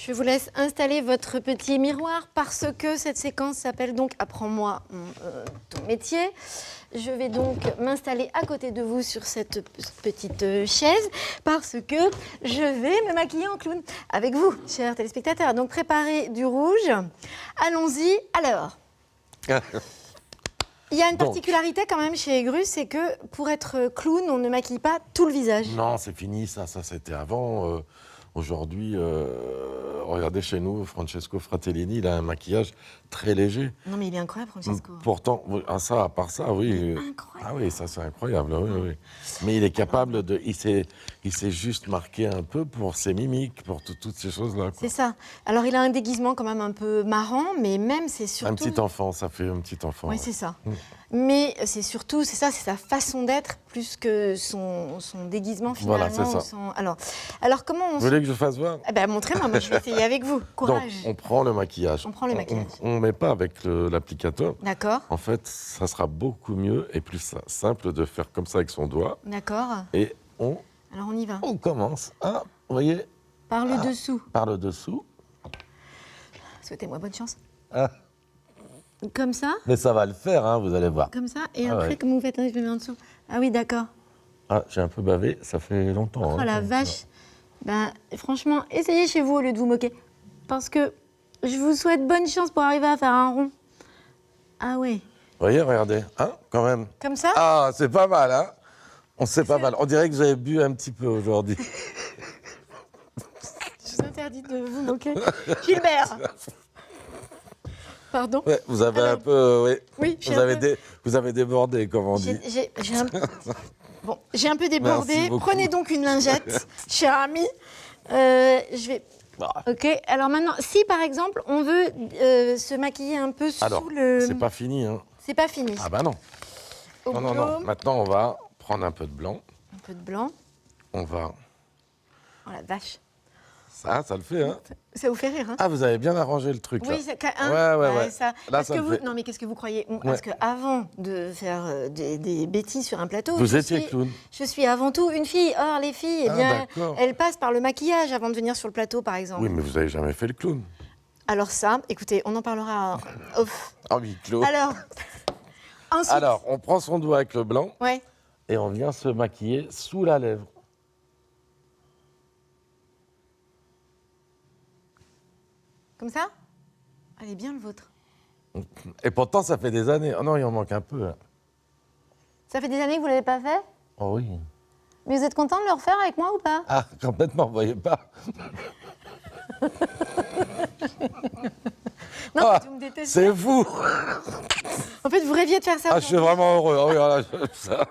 Je vous laisse installer votre petit miroir parce que cette séquence s'appelle donc Apprends-moi ton métier. Je vais donc m'installer à côté de vous sur cette petite chaise parce que je vais me maquiller en clown avec vous, chers téléspectateurs. Donc préparez du rouge. Allons-y. Alors, il y a une particularité quand même chez Grus, c'est que pour être clown, on ne maquille pas tout le visage. Non, c'est fini, ça c'était avant. Aujourd'hui, regardez chez nous, Francesco Fratellini, il a un maquillage très léger. Non mais il est incroyable, Francesco. Pourtant, à part ça, oui. Incroyable. Ah oui, ça c'est incroyable, oui. Mais il est capable de... Il s'est juste marqué un peu pour ses mimiques, pour toutes ces choses-là. C'est ça. Alors il a un déguisement quand même un peu marrant, mais même c'est surtout... Un petit enfant, ça fait un petit enfant. Oui, c'est ça. Mais c'est surtout, c'est sa façon d'être plus que son déguisement finalement. Voilà, c'est ça. Alors comment on... Vous voulez que je fasse voir? Eh ben, montrez-moi, moi je vais essayer avec vous. Courage. Donc, on prend le maquillage. On prend le maquillage. On ne met pas avec l'applicateur. D'accord. En fait, ça sera beaucoup mieux et plus simple de faire comme ça avec son doigt. D'accord. Et alors on y va. On commence. Vous voyez? Par le dessous. Par le dessous. Souhaitez-moi bonne chance. Ah. Comme ça. Mais ça va le faire, hein, vous allez voir. Comme ça. Et après, comment vous faites? Je me mets en dessous. Ah oui, d'accord. Ah, j'ai un peu bavé, ça fait longtemps. Oh la vache. Ben, franchement, essayez chez vous au lieu de vous moquer. Parce que je vous souhaite bonne chance pour arriver à faire un rond. Ah ouais. Vous voyez, regardez, hein, quand même. Comme ça? Ah, c'est pas mal, hein. C'est pas mal. On dirait que j'avais bu un petit peu aujourd'hui. Je vous interdis de vous moquer. Gilbert. Pardon? Ouais, vous avez un peu... Oui, vous avez débordé, comme on dit. J'ai un peu débordé. Prenez donc une lingette, cher ami. Je vais... Ok, alors maintenant, si par exemple, on veut se maquiller un peu sous le... c'est pas fini, hein. C'est pas fini. Ah bah non. Non. Maintenant, on va prendre un peu de blanc. Un peu de blanc. On va... Oh la vache. Ça le fait, hein. Ça vous fait rire, hein? Ah, vous avez bien arrangé le truc, là. Oui, ouais. Ça... Là, ça vous... Non, mais qu'est-ce que vous croyez? Parce qu'avant de faire des bêtises sur un plateau... Vous étiez clown. Je suis avant tout une fille. Or, les filles, elles passent par le maquillage avant de venir sur le plateau, par exemple. Oui, mais vous n'avez jamais fait le clown. Alors ça, écoutez, on en parlera off. En huis clos. Alors, on prend son doigt avec le blanc et on vient se maquiller sous la lèvre. Comme ça? Allez, bien le vôtre. Et pourtant, ça fait des années. Oh non, il en manque un peu. Hein. Ça fait des années que vous ne l'avez pas fait? Oh oui. Mais vous êtes content de le refaire avec moi ou pas? Ah, complètement, vous voyez pas. Non, vous me détestez. C'est vous. En fait, vous rêviez de faire ça. Ah, je suis vraiment heureux. Oh, oui, voilà, ça.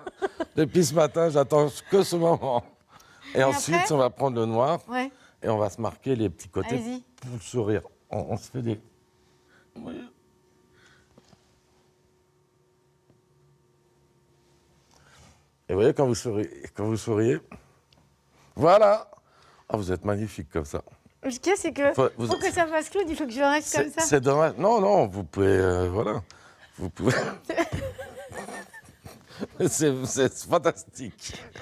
Depuis ce matin, j'attends que ce moment. Et ensuite, après on va prendre le noir et on va se marquer les petits côtés pour le sourire. On se fait des... Oui. Et vous voyez, quand vous souriez, voilà. Ah, vous êtes magnifique comme ça. Ce qu'il y a, c'est que pour que ça fasse clown, il faut que je reste comme ça. C'est dommage. Non, vous pouvez... voilà. Vous pouvez... c'est fantastique.